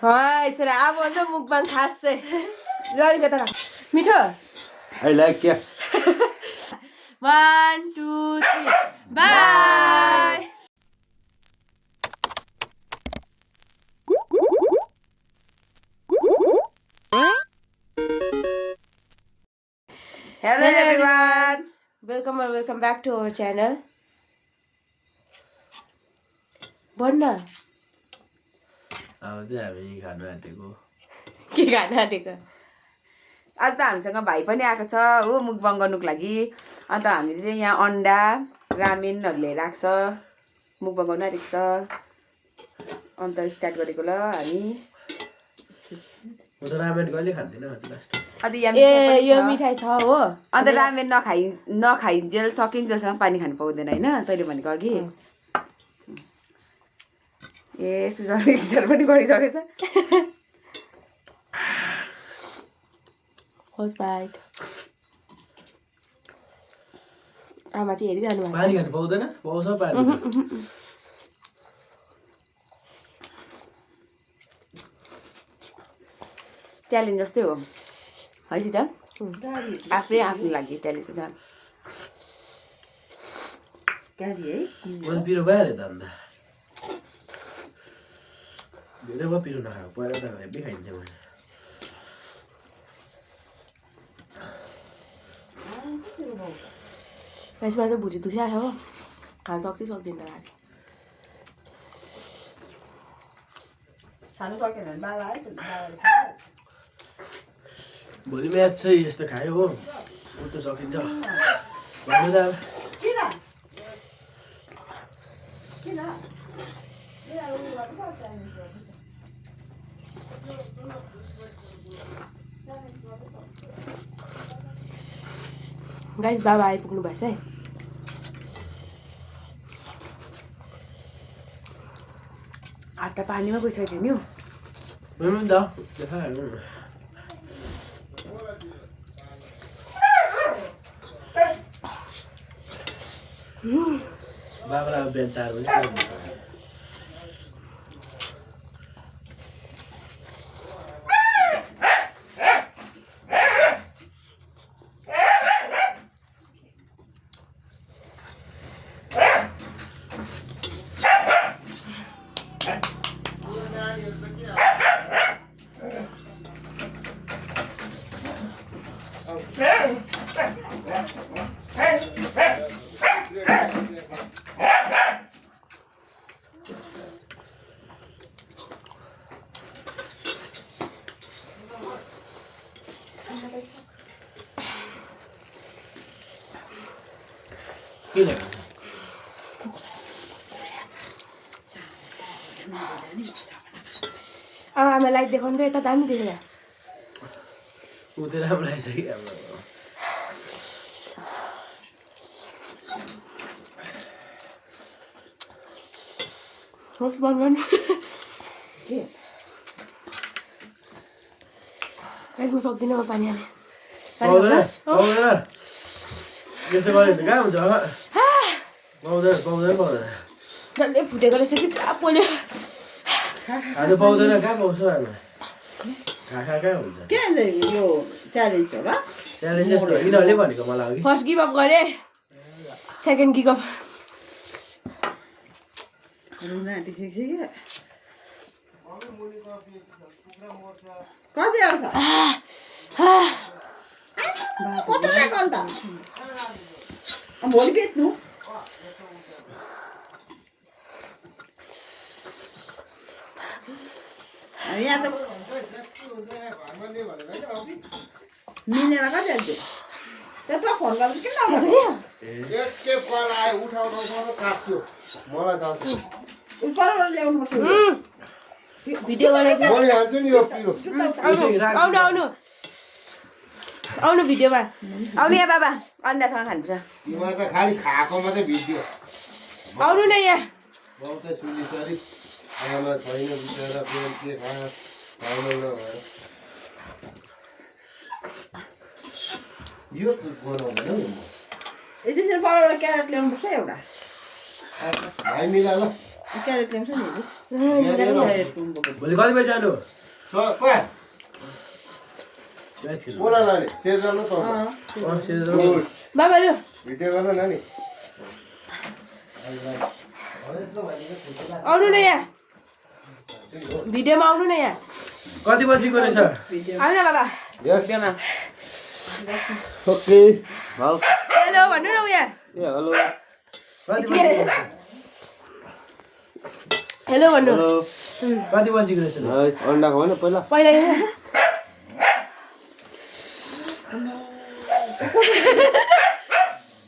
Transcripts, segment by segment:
यसरी अब अन्त मुकबाङ खास चाहिँ ललिका त मिठो I like it. 1 2 3 by Hello everyone, welcome or welcome back to our channel. भन्न अब चाहिँ हामी खानु आँटेको के खानु आँटेको आज त हामीसँग भाइ पनि आएको छ हो मुकबाङ गर्नुको लागि अन्त हामीले चाहिँ यहाँ अन्डा रामेनहरू लिएर आएको छ मुकबाङ गर्न आँटेको छ अन्त स्टार्ट गरेको ल हामी म त रामेन कहिले खान्दिनँ लास्ट अन्त यो मिठाई छ हो अन्त रामेन नखाइन्जेल सकिन्जेलसम्म पानी खानु पाउँदैन होइन तैँले भनेको अघि ए सुजर पनि गरिसकेछ फर्स्ट बाइट आमा चाहिँ हेरिरहनु भएको पानी खानु पाउँदैन पाउँछ पानी च्यालेन्ज जस्तै हो है सित आफै आफ्नो लागि च्यालेन्ज हुन्छ मन पिरो भइहाल्यो त अन्त धेरै भयो पिरो नखाएको पहिला त हेब्बी खाइन्थ्यो मैले यसमा त भुटी दुखिरहेको छ हो खानु सक्छ सक्दैन त आज खानु सकेन भने बाबा आयो भोलि म्याच चाहिँ यस्तो खायो हो उठ्नु सकिन्छ भन्नु त गाइस बाबा आइपुग्नु भएछ है हात त पानीमा गइसक्यो नि हौ त देखाइहाल्नु बाबालाई अब बिहान 4 बजी के ल्याएको अब आमा लाइट देखाउनु त यता दामी देखेर ऊ त राम्रो लागेछ कि अब होस् बन्द गर्नु के म सक्दिनँ म पानी हाल्ने पाउँदैन यस्तो गऱ्यो भने कहाँ हुन्छ पाउँदैन डल्लै फुटेको रहेछ कि पुरा पोल्यो खानु पाउँदैन कहाँ पाउँछ आमा खा कहाँ हुन्छ के यो च्यालेन्ज हो र च्यालेन्ज जस्तो यिनीहरूले भनेको मलाई अघि फर्स्ट गिभ अप गरे सेकेन्ड गिभ अप कति आउँछ कत्रो ल्याएको अन्त भोलि बेच्नु यहाँ त मिनेर कति हाल्छ त्यत्रो फोन गर्दा किन ल्याउनु पर्छ भिडियो गरेको आउनु भिडियोमा आउनु यहाँ बाबा अन्डासँग खानुपर्छ खाली खाएको मात्रै भिडियो आउनु न यहाँ बहुतै सुनिसरी आमा छैन बिचरा प्रेम के खायो नभयो यो चाहिँ बनाउँदैन त्यसरी बराबर क्यारेट ल्याउनु पर्छ एउटा भाइ मिला ल क्यारेट ल्याउँछ नि भोलि कति बजी जानु बोला नानी सेयर गर्नु त बाबा लु भिडियो गर्न नानी आउनु न यहाँ भिडियोमा आउनु न यहाँ कति बजीको रहेछ आउनु न बाबा यस भिडियोमा ओके हेलो भन्नु न उया ए हेलो हेलो भन्नु कति बजीको रहेछ अन्डा खाऊ न पहिला पहिला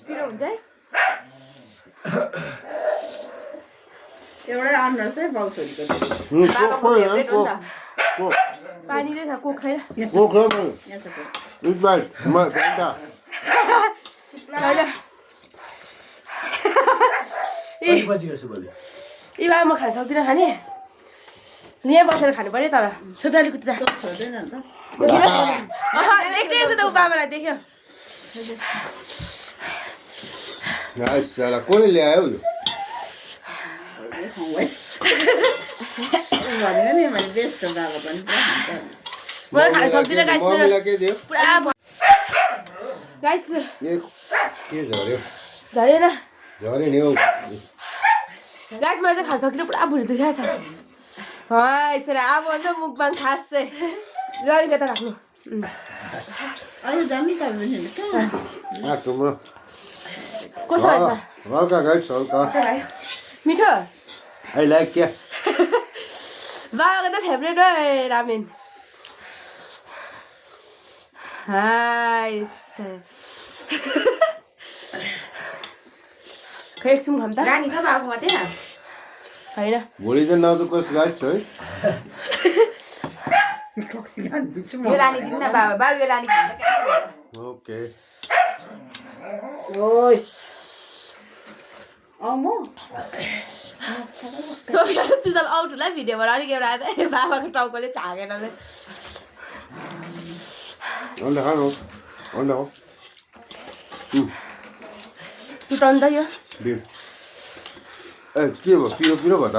पिरो हुन्छ है एउटै अन्डा चाहिँ बाउ छोरीको बाबाको फेभरेट हो नि त पानी नै छ कोक छैन कोक र यहाँ छ कोक। इट बाइट म फेन्टा छैन कति बजीको रहेछ भोलि ए बाबा म खान सक्दिनँ खाने यहाँ बसेर खानु पर्यो तर छोटाले कुद्दा छोड्दैन नि त एक्लै छ त ऊ बाबालाई देख्यो नाइस साला कोले ल्यायो यो भनेको नि मैले बेस्ट हो बाबा पनि पुरा खान्छ मलाई खान सक्दिनँ गाइस मम्मीलाई के दियो पुरा गाइस के झर्यो झरेन झर्यो नि हौ गाइस मैले चाहिँ खान सक्दिनँ पुरा भुँडी दुखाएको छ यसरी अब अन्त मुकबाङ खास चाहिँ अलिकति राख्नु अहिले जानु पर्दैन कहाँ आटोमा कस्तो भएछ हल्का गाइस हल्का मिठो आई लाइक क्या बाबाको त फेभरेट हो रामेन खै एकछिन खाऊँ त रानी छ बाबाकोमा त्यहाँ छैन भोलि त नदुकोस् गाइस है यो रानी दिनु न बाबा बाबा यो रानी खान्छ क्या ओके ओइ म सुजल आउट होला भिडियोबाट अलिक एउटा बाबाको टाउकोले छागेर अन्डा खानु अन्डा हो चुटाउनु त यो डिम ए के भयो पिरो पिरो भयो त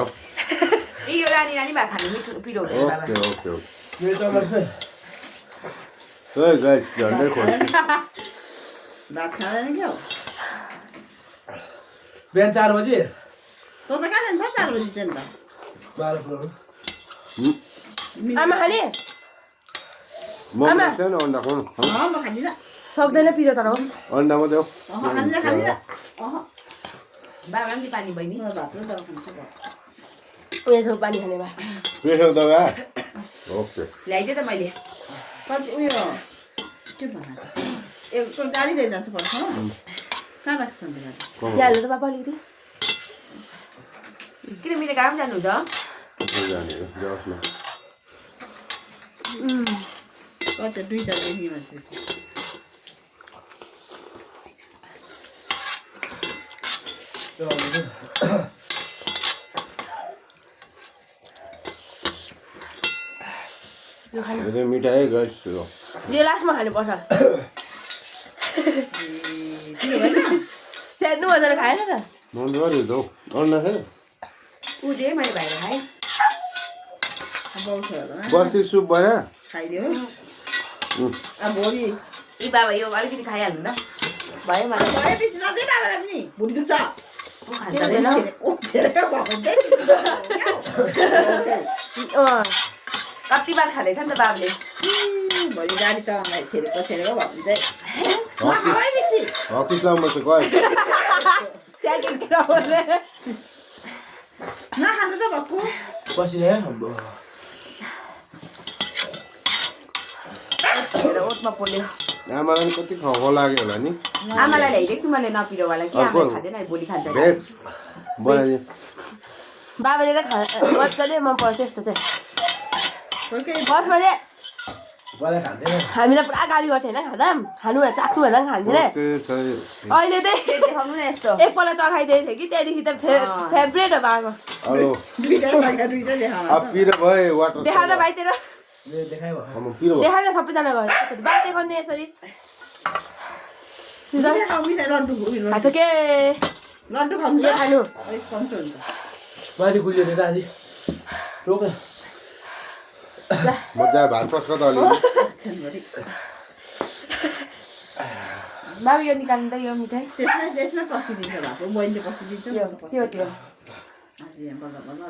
यो रानी रानी भए खानु मिठो पिरो हुन्छ बाबा ओके ओके ओके मेरो चम्मच खै ए गाइस झन्डै खोज्छु भात खाँदैन क्या हो बिहान 4 बजी तँ त कहाँ जान्छ 4 बजी चाहिँ त 12 पुऱ्याउनु आमा खाने मम्मी सानो अन्डा खानु म खाँदिनँ सक्दैन पिरो तर होस् अन्डा मात्रै हो खाँदिनँ बाबा पनि पानी बहिनी भात र दाल खान्छ उयो छ पानी खाने भए प्रेसर दबा ओके ल्याइदिएँ त मैले कति उयो के भन्छ एउटा गाडी लिएर जान्छ पर्छ कहाँ राख्छ अन्त गाडी यहाँ हाल्नु त बाबा अलिकति किन मेरो गाउँ जानुहुन्छ कति दुईवटा देखि मान्छे यो खानु यो मिठाई गाइस यो लास्टमा खानुपर्छ सेर्नु मजाले खाएन त मन गऱ्यो त अन्डा खायो ऊ दे मैले भाइर खाएँ बस्ती सुप भयो खाइदियो अब भोलि यी बाबा यो अलिकति खाइहाल्नु न भयो मलाई भएपछि नदिए बाबालाई पनि भुँडी दुख्छ ऊ खान्छ छैन कति बार खाँदैछ नि त बाबुले भोलि गाडी चलाउँदा छेरेको छेरेको भयो भने चाहिँ हकिस लाउनु चाहिँ गयो नखानु त भक्कु बसिरहे अम्बो ओठमा पोल्यो आमालाई पनि कति खाउ लाग्यो होला नि आमालाई ल्याइदिएको छु मैले नपिरोवाला कि आमाले खाँदैन भोलि खान्छ भेज बनाइदिए बाबाले त मजाले मन पर्छ यस्तो चाहिँ फर्स्ट मैले मलाई खाँदैन हामीलाई पुरा गाली गर्थ्यो होइन खाँदा खानु चाख्नु भन्दा पनि खान्थेन अहिले चाहिँ देखाउनु न यस्तो एकपल्ट चखाइदिएको थियो कि त्यहाँदेखि त फेभरेट हो बाबाको देखा त बाइतेर देखाइ भयो देखा न सबैजना गयो बाबा देखाउने यसरी लड्डु खान्छ के लड्डु खानु खानु माथि गुलियो रे दादी रोक न मजा भात पस्क त अलि छेनभरि बाबु यो निकाल्नु त यो मिठाई त्यसमै पस्किदिन्छ भएको बहिनीले पस्किदिन्छ त्यो आज यहाँ बल्ल बल्ल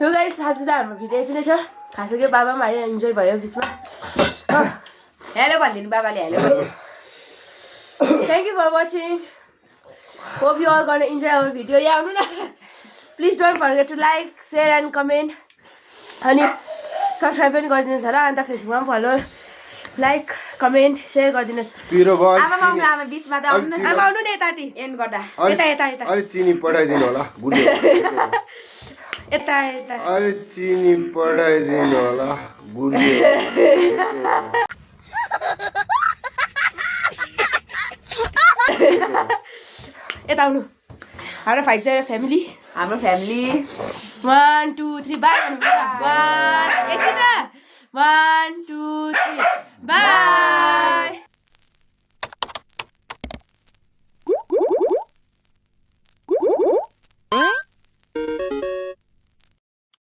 यो गाइस आज त हाम्रो भिडियो यति नै थियो खास गरी बाबा पनि आयो इन्जोय भयो बिचमा हेलो भनिदिनु बाबाले hello thank you for watching hope you all गर्न इन्जोय आवर भिडियो यहाँ आउनु न please don't forget to like share and comment अनि सब्सक्राइब पनि गरिदिनुहोस् होला अन्त फेसबुकमा पनि फलो लाइक कमेन्ट सेयर गरिदिनुहोस् पिरो भयो आमा आउनु आमा बिचमा त आउनु न आमा आउनु न यताटी एन्ड गर्दा यता यता यता अलि चिनी पठाइदिनु होला गुलियो यता यता अलि चिनी पठाइदिनु होला गुलियो यता आउनु हाम्रो 5 जना फ्यामिली हाम्रो फ्यामिली 1 2 3 बाई 1